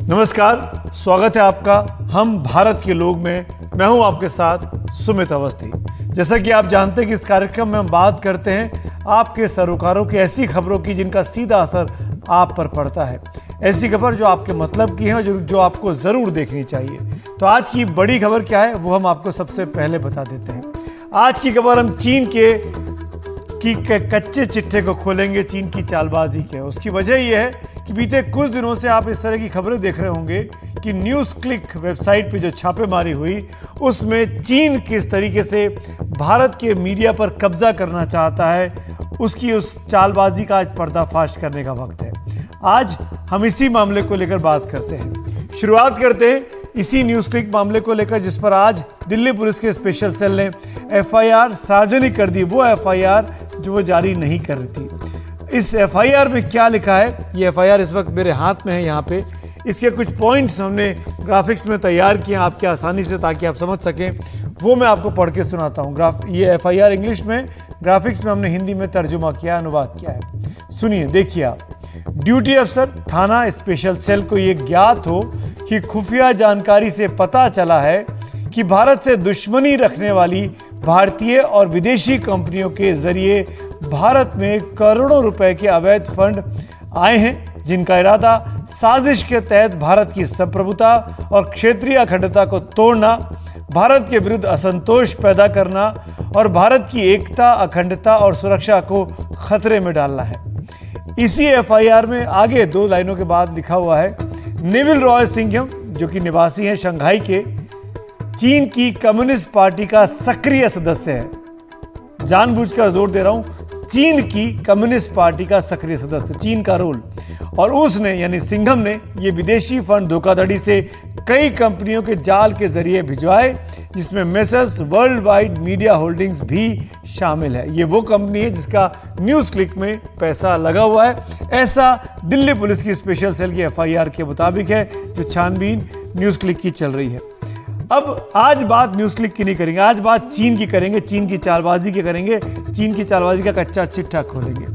नमस्कार, स्वागत है आपका हम भारत के लोग में। मैं हूं आपके साथ सुमित अवस्थी। जैसा कि आप जानते हैं कि इस कार्यक्रम में हम बात करते हैं आपके सरोकारों की, ऐसी खबरों की जिनका सीधा असर आप पर पड़ता है, ऐसी खबर जो आपके मतलब की है और जो आपको ज़रूर देखनी चाहिए। तो आज की बड़ी खबर क्या है वो हम आपको सबसे पहले बता देते हैं। आज की खबर हम चीन के कच्चे चिट्ठे को खोलेंगे, चीन की चालबाजी के। उसकी वजह यह है कि बीते कुछ दिनों से आप इस तरह की खबरें देख रहे होंगे कि न्यूज़ क्लिक वेबसाइट पे जो छापेमारी हुई उसमें चीन किस तरीके से भारत के मीडिया पर कब्जा करना चाहता है, उसकी उस चालबाजी का आज पर्दाफाश करने का वक्त है। आज हम इसी मामले को लेकर बात करते हैं। शुरुआत करते हैं इसी न्यूज़ क्लिक मामले को लेकर, जिस पर आज दिल्ली पुलिस के स्पेशल सेल ने एफआईआर सार्वजनिक कर दी। वो एफआईआर जो वो जारी नहीं कर रही थी। इस एफआईआर में क्या लिखा है, ये एफआईआर इस वक्त मेरे हाथ में है यहाँ पे। इसके कुछ पॉइंट्स हमने ग्राफिक्स में तैयार किए आपके आसानी से, ताकि आप समझ सकें। वो मैं आपको पढ़ के सुनाता हूँ। ये एफआईआर इंग्लिश में, ग्राफिक्स में हमने हिंदी में तर्जुमा किया, अनुवाद किया है। सुनिए, देखिए आप। ड्यूटी अफसर थाना स्पेशल सेल को ये ज्ञात हो कि खुफिया जानकारी से पता चला है कि भारत से दुश्मनी रखने वाली भारतीय और विदेशी कंपनियों के जरिए भारत में करोड़ों रुपए के अवैध फंड आए हैं, जिनका इरादा साजिश के तहत भारत की संप्रभुता और क्षेत्रीय अखंडता को तोड़ना, भारत के विरुद्ध असंतोष पैदा करना और भारत की एकता, अखंडता और सुरक्षा को खतरे में डालना है। इसी एफआईआर में आगे दो लाइनों के बाद लिखा हुआ है, नेविल रॉय सिंघम, जो कि निवासी हैं शंघाई के, चीन की कम्युनिस्ट पार्टी का सक्रिय सदस्य है। जानबूझकर जोर दे रहा हूं, चीन की कम्युनिस्ट पार्टी का सक्रिय सदस्य, चीन का रोल। और उसने यानी सिंघम ने ये विदेशी फंड धोखाधड़ी से कई कंपनियों के जाल के जरिए भिजवाए, जिसमें messrs world wide media holdings भी शामिल है। ये वो कंपनी है जिसका न्यूज़ क्लिक में पैसा लगा हुआ है। ऐसा दिल्ली पुलिस की स्पेशल सेल की एफआईआर के मुताबिक है, जो छानबीन न्यूज़ क्लिक की चल रही है। अब आज बात न्यूज़ क्लिक की नहीं करेंगे, आज बात चीन की करेंगे, चीन की चालबाजी की करेंगे। चीन की चालबाजी का कच्चा चिट्ठा खोलेंगे।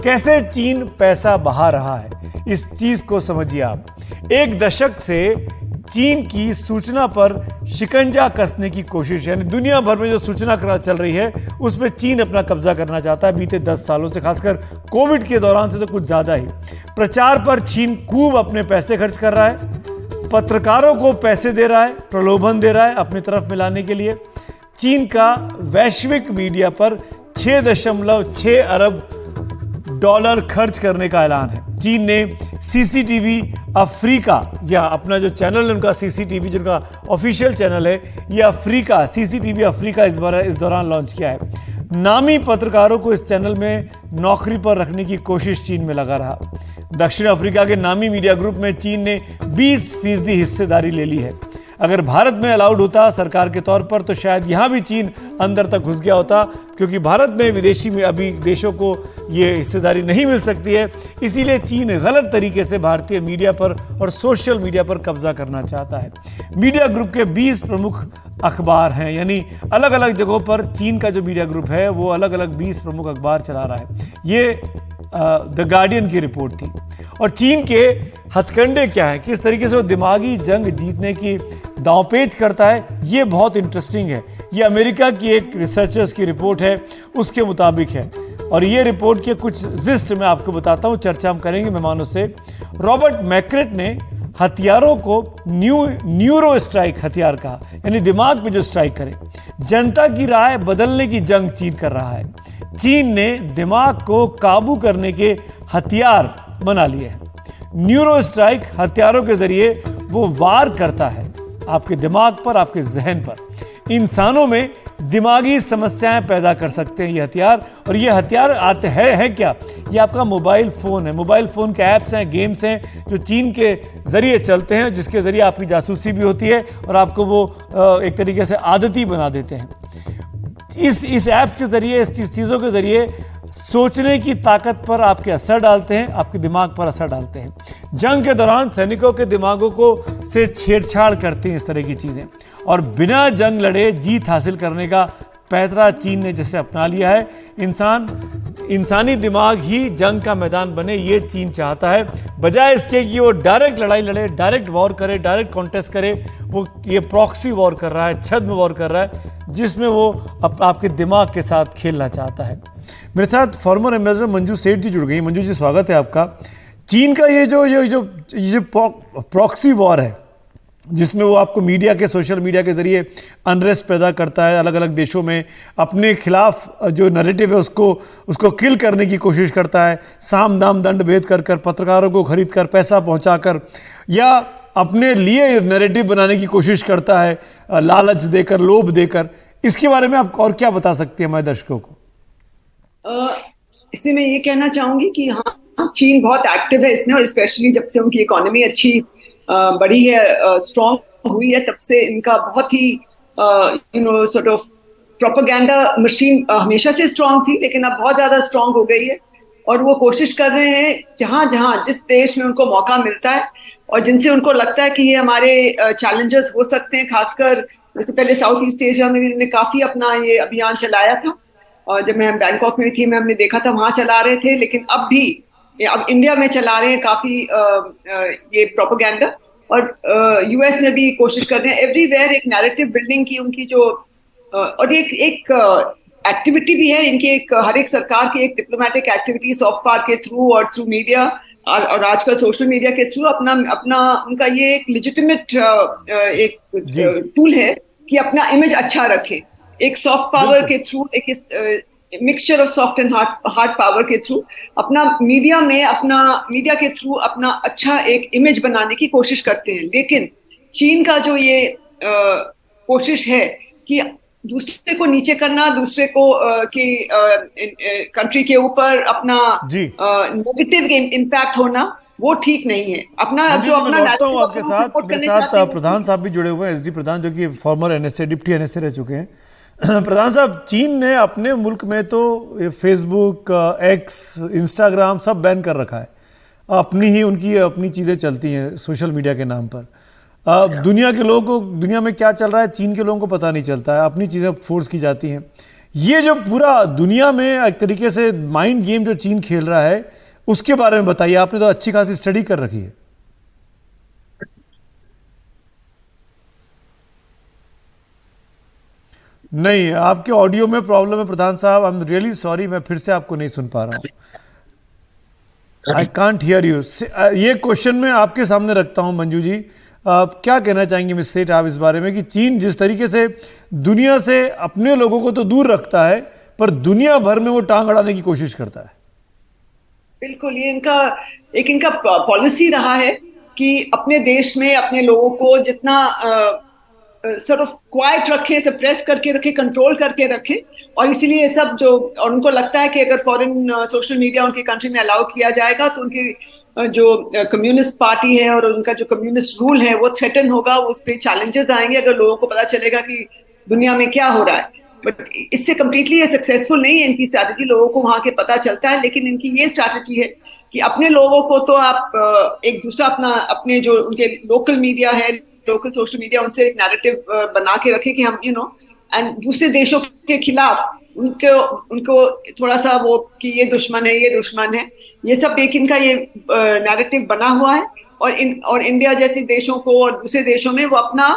कैसे चीन पैसा बहा रहा है, इस चीज को समझिए आप। एक दशक से चीन की सूचना पर शिकंजा कसने की कोशिश, यानी दुनिया भर में जो सूचना चल रही है उस पर चीन अपना कब्जा करना चाहता है बीते 10 सालों से, खासकर कोविड के दौरान से तो कुछ ज्यादा ही। प्रचार पर चीन खूब अपने पैसे खर्च कर रहा है, पत्रकारों को पैसे दे रहा है, प्रलोभन दे रहा है अपनी तरफ मिलाने के लिए। चीन का वैश्विक मीडिया पर 6.6 अरब डॉलर खर्च करने का ऐलान है। चीन ने सीसीटीवी अफ्रीका, या अपना जो चैनल है उनका सीसीटीवी, जिनका ऑफिशियल चैनल है, ये अफ्रीका, सीसीटीवी अफ्रीका इस दौरान लॉन्च किया है। नामी पत्रकारों को इस चैनल में नौकरी पर रखने की कोशिश चीन में लगा रहा। दक्षिण अफ्रीका के नामी मीडिया ग्रुप में चीन ने 20% हिस्सेदारी ले ली है। अगर भारत में अलाउड होता सरकार के तौर पर, तो शायद यहाँ भी चीन अंदर तक घुस गया होता, क्योंकि भारत में विदेशी में अभी देशों को ये हिस्सेदारी नहीं मिल सकती है। इसीलिए चीन गलत तरीके से भारतीय मीडिया पर और सोशल मीडिया पर कब्जा करना चाहता है। मीडिया ग्रुप के 20 प्रमुख अखबार हैं, यानी अलग अलग जगहों पर चीन का जो मीडिया ग्रुप है वो अलग अलग 20 प्रमुख अखबार चला रहा है। ये द गार्डियन की रिपोर्ट थी। और चीन के हथकंडे क्या हैं, किस तरीके से वो दिमागी जंग जीतने की दांवपेच करता है, ये बहुत इंटरेस्टिंग है। ये अमेरिका की एक रिसर्चर्स की रिपोर्ट है, उसके मुताबिक है। और ये रिपोर्ट के कुछ जिस्ट मैं आपको बताता हूँ, चर्चा हम करेंगे मेहमानों से। रॉबर्ट मैक्रेट ने हथियारों को न्यूरो स्ट्राइक हथियार कहा, यानी दिमाग पे जो स्ट्राइक करे। जनता की राय बदलने की जंग चीन कर रहा है। चीन ने दिमाग को काबू करने के हथियार बना लिए हैं। न्यूरो स्ट्राइक हथियारों के जरिए वो वार करता है आपके दिमाग पर, आपके जहन पर। इंसानों में दिमागी समस्याएं पैदा कर सकते हैं ये हथियार। और ये हथियार आते हैं क्या, ये आपका मोबाइल फ़ोन है। मोबाइल फ़ोन के ऐप्स हैं, गेम्स हैं, जो चीन के ज़रिए चलते हैं, जिसके ज़रिए आपकी जासूसी भी होती है और आपको वो एक तरीके से आदती बना देते हैं। इस ऐप्स के ज़रिए, इस चीज़ों के ज़रिए सोचने की ताकत पर आपके असर डालते हैं, आपके दिमाग पर असर डालते हैं। जंग के दौरान सैनिकों के दिमागों को से छेड़छाड़ करती हैं इस तरह की चीज़ें, और बिना जंग लड़े जीत हासिल करने का पैतरा चीन ने जैसे अपना लिया है। इंसानी दिमाग ही जंग का मैदान बने, ये चीन चाहता है, बजाय इसके कि वो डायरेक्ट लड़ाई लड़े, डायरेक्ट वॉर करे, डायरेक्ट कॉन्टेस्ट करे। वो ये प्रॉक्सी वॉर कर रहा है, छद्म वॉर कर रहा है, जिसमें वो आपके दिमाग के साथ खेलना चाहता है। मेरे साथ फॉर्मर एम्बेसडर मंजू सेठ जी जुड़ गई। मंजू जी, स्वागत है आपका। चीन का ये जो प्रॉक्सी वॉर है, जिसमें वो आपको मीडिया के, सोशल मीडिया के जरिए अनरेस्ट पैदा करता है, अलग अलग देशों में अपने खिलाफ जो नैरेटिव है उसको किल करने की कोशिश करता है, साम दाम दंड भेद कर पत्रकारों को खरीद कर, पैसा पहुंचाकर, या अपने लिए नैरेटिव बनाने की कोशिश करता है, लालच देकर, लोभ देकर। इसके बारे में आप और क्या बता सकते हैं हमारे दर्शकों को? इसमें मैं ये कहना चाहूंगी कि हाँ, चीन बहुत एक्टिव है इसमें, और स्पेशली जब से उनकी इकोनॉमी अच्छी बढ़ी है, स्ट्रॉन्ग हुई है, तब से इनका बहुत ही सॉर्ट ऑफ प्रोपेगेंडा मशीन हमेशा से स्ट्रॉन्ग थी, लेकिन अब बहुत ज्यादा स्ट्रॉन्ग हो गई है। और वो कोशिश कर रहे हैं जहां जहां जिस देश में उनको मौका मिलता है और जिनसे उनको लगता है कि ये हमारे चैलेंजेस हो सकते हैं, खासकर जैसे पहले साउथ ईस्ट एशिया में भी इन्होंने काफी अपना ये अभियान चलाया था, और जब मैं बैंकॉक में थी हमने देखा था वहां चला रहे थे, लेकिन अब इंडिया में चला रहे हैं काफी ये प्रोपेगेंडा। और यूएस में भी कोशिश कर रहे हैं, एवरीवेयर एक नैरेटिव बिल्डिंग की उनकी जो और एक एक्टिविटी भी है इनकी, हर एक सरकार की एक डिप्लोमेटिक एक्टिविटी सॉफ्ट पावर के थ्रू और थ्रू मीडिया और आजकल सोशल मीडिया के थ्रू अपना उनका ये एक लेजिटिमेट एक टूल है कि अपना इमेज अच्छा रखे, एक सॉफ्ट पावर के थ्रू, एक mixture of soft and hard power के थ्रू अपना मीडिया के थ्रू अपना अच्छा एक इमेज बनाने की कोशिश करते हैं। लेकिन चीन का जो ये कोशिश है कि दूसरे को नीचे करना, दूसरे को कंट्री के ऊपर अपना नेगेटिव इम्पैक्ट होना, वो ठीक नहीं है। अपना जो अपना आपके साथ मेरे साथ प्रधान साहब भी जुड़े हुए हैं, एसडी प्रधान, जो कि फॉर्मर एनएसए, डिप्टी एनएसए रह चुके हैं। प्रधान साहब, चीन ने अपने मुल्क में तो फेसबुक, एक्स, इंस्टाग्राम सब बैन कर रखा है, अपनी ही उनकी अपनी चीज़ें चलती हैं सोशल मीडिया के नाम पर। दुनिया के लोगों को, दुनिया में क्या चल रहा है चीन के लोगों को पता नहीं चलता है, अपनी चीज़ें फोर्स की जाती हैं। ये जो पूरा दुनिया में एक तरीके से माइंड गेम जो चीन खेल रहा है, उसके बारे में बताइए। आपने तो अच्छी खासी स्टडी कर रखी है। नहीं, आपके ऑडियो में प्रॉब्लम है प्रधान साहब, आई एम रियली सॉरी, मैं फिर से आपको नहीं सुन पा रहा हूँ। I can't hear you. ये क्वेश्चन मैं आपके सामने रखता हूँ मंजू जी, आप क्या कहना चाहेंगे मिस सेठ आप इस बारे में कि चीन जिस तरीके से दुनिया से अपने लोगों को तो दूर रखता है, पर दुनिया भर में वो टांग अड़ाने की कोशिश करता है? बिल्कुल, ये इनका पॉलिसी रहा है कि अपने देश में अपने लोगों को जितना सॉर्ट ऑफ क्वाइट रखे, सप्रेस करके रखे, कंट्रोल करके रखे। और इसीलिए सब जो, और उनको लगता है कि अगर फॉरेन सोशल मीडिया उनकी कंट्री में अलाउ किया जाएगा तो उनकी जो कम्युनिस्ट पार्टी है और उनका जो कम्युनिस्ट रूल है वो थ्रेटन होगा, उस पर चैलेंजेस आएंगे अगर लोगों को पता चलेगा कि दुनिया में क्या हो रहा है। बट इससे कंप्लीटली ये सक्सेसफुल नहीं है इनकी स्ट्रैटेजी, लोगों को वहां के पता चलता है। लेकिन इनकी ये स्ट्रैटेजी है कि अपने लोगों को तो आप एक दूसरा अपने जो उनके लोकल मीडिया है, लोकल सोशल मीडिया, उनसे एक नैरेटिव बना के रखे कि हम एंड दूसरे देशों के खिलाफ उनको थोड़ा सा वो कि ये दुश्मन है, ये दुश्मन है, ये सब एक इनका ये नैरेटिव बना हुआ है। और इंडिया जैसे देशों को और दूसरे देशों में वो अपना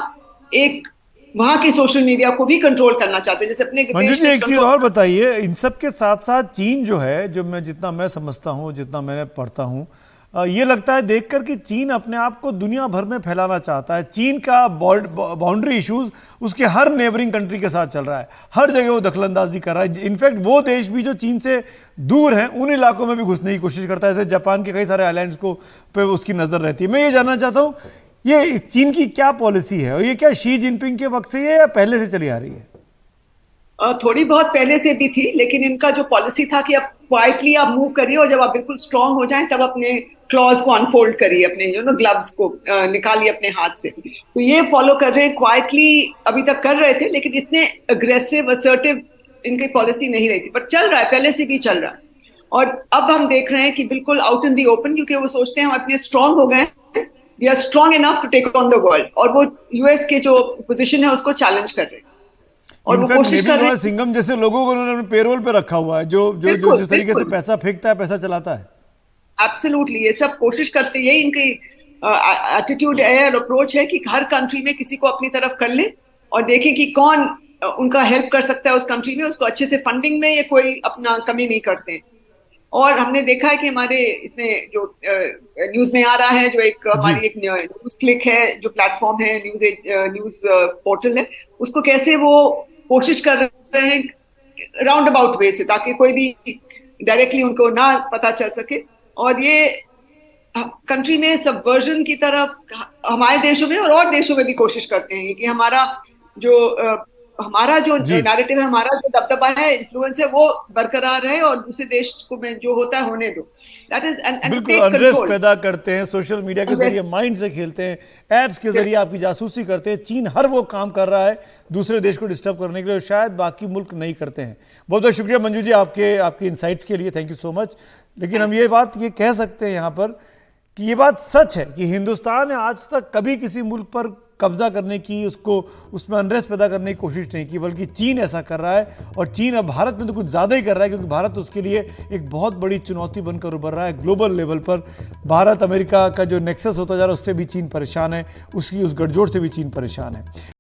एक वहां के सोशल मीडिया को भी कंट्रोल करना चाहते हैं, जैसे अपने मंजू जी एक चीज और बताइए, इन सब के साथ साथ चीन जो है, जो जितना मैं समझता हूँ, जितना मैंने पढ़ता हूँ, ये लगता है देखकर कि चीन अपने आप को दुनिया भर में फैलाना चाहता है। चीन का बाउंड्री इश्यूज उसके हर नेबरिंग कंट्री के साथ चल रहा है, हर जगह वो दखलंदाजी कर रहा है। इनफैक्ट वो देश भी जो चीन से दूर हैं उन इलाकों में भी घुसने की कोशिश करता है, जैसे जापान के कई सारे आइलैंड्स को पे उसकी नजर रहती है। मैं ये जानना चाहता हूँ, ये चीन की क्या पॉलिसी है और ये क्या शी जिनपिंग के वक्त से या पहले से चली आ रही है? थोड़ी बहुत पहले से भी थी, लेकिन इनका जो पॉलिसी था कि अब क्वाइटली आप मूव करिए और जब आप बिल्कुल स्ट्रांग हो जाएं तब अपने क्लॉज को अनफोल्ड करिए, अपने ग्लव्स को निकालिए अपने हाथ से। तो ये फॉलो कर रहे हैं, क्वाइटली अभी तक कर रहे थे, लेकिन इतने अग्रेसिव असर्टिव इनकी पॉलिसी नहीं रही थी, बट चल रहा है, पहले से भी चल रहा है। और अब हम देख रहे हैं कि बिल्कुल आउट इन दी ओपन, क्योंकि वो सोचते हैं हम इतने स्ट्रांग हो गए, we are strong enough to take on the world, और वो यूएस के जो पोजीशन है उसको चैलेंज कर रहे हैं। और वो इनफैक्ट कोशिश कर रहे हैं। सिंघम जैसे लोगों को उन्होंने अपने पेरोल पे रखा हुआ है, जो बिल्कुल, जिस तरीके से बिल्कुल। पैसा फेंकता है, पैसा चलाता है। एब्सोल्युटली, ये सब कोशिश करते हैं, यही इनकी एटीट्यूड है और अप्रोच है कि हर कंट्री में किसी को अपनी तरफ कर ले और देखें कि कौन उनका हेल्प कर सकता है उस कंट्री में, उसको अच्छे से फंडिंग में ये कोई अपना कमी नहीं करते हैं। और हमने देखा है कि हमारे इसमें जो न्यूज में आ रहा है, जो एक जी। हमारी एक न्यूज क्लिक है, जो प्लेटफॉर्म है, न्यूज पोर्टल है, उसको कैसे वो कोशिश कर रहे हैं राउंड अबाउट वे से, ताकि कोई भी डायरेक्टली उनको ना पता चल सके। और ये कंट्री में सबवर्जन की तरफ हमारे देशों में और देशों में भी कोशिश करते हैं कि हमारा जो जी, नैरेटिव है, हमारा जो दबदबा है, इन्फ्लुएंस है, वो बरकरार रहे और दूसरे देश को में जो होता है होने दो। दैट इज एंड बिल्कुल टेक अनरेस्ट कंट्रोल। पैदा करते हैं, सोशल मीडिया के जरिए माइंड से खेलते हैं, ऐप्स के जरिए आपकी जासूसी करते हैं। चीन हर वो काम कर रहा है दूसरे देश को डिस्टर्ब करने के लिए, शायद बाकी मुल्क नहीं करते हैं। बहुत बहुत शुक्रिया मंजू जी आपके इनसाइट्स के लिए, थैंक यू सो मच। लेकिन हम ये कह सकते हैं यहाँ पर कि ये बात सच है कि हिंदुस्तान ने आज तक कभी किसी मुल्क पर कब्जा करने की, उसको उसमें अनरेस्ट पैदा करने की कोशिश नहीं की, बल्कि चीन ऐसा कर रहा है। और चीन अब भारत में तो कुछ ज़्यादा ही कर रहा है, क्योंकि भारत उसके लिए एक बहुत बड़ी चुनौती बनकर उभर रहा है ग्लोबल लेवल पर। भारत अमेरिका का जो नेक्सस होता जा रहा है, उससे भी चीन परेशान है, उसकी उस गठजोड़ से भी चीन परेशान है।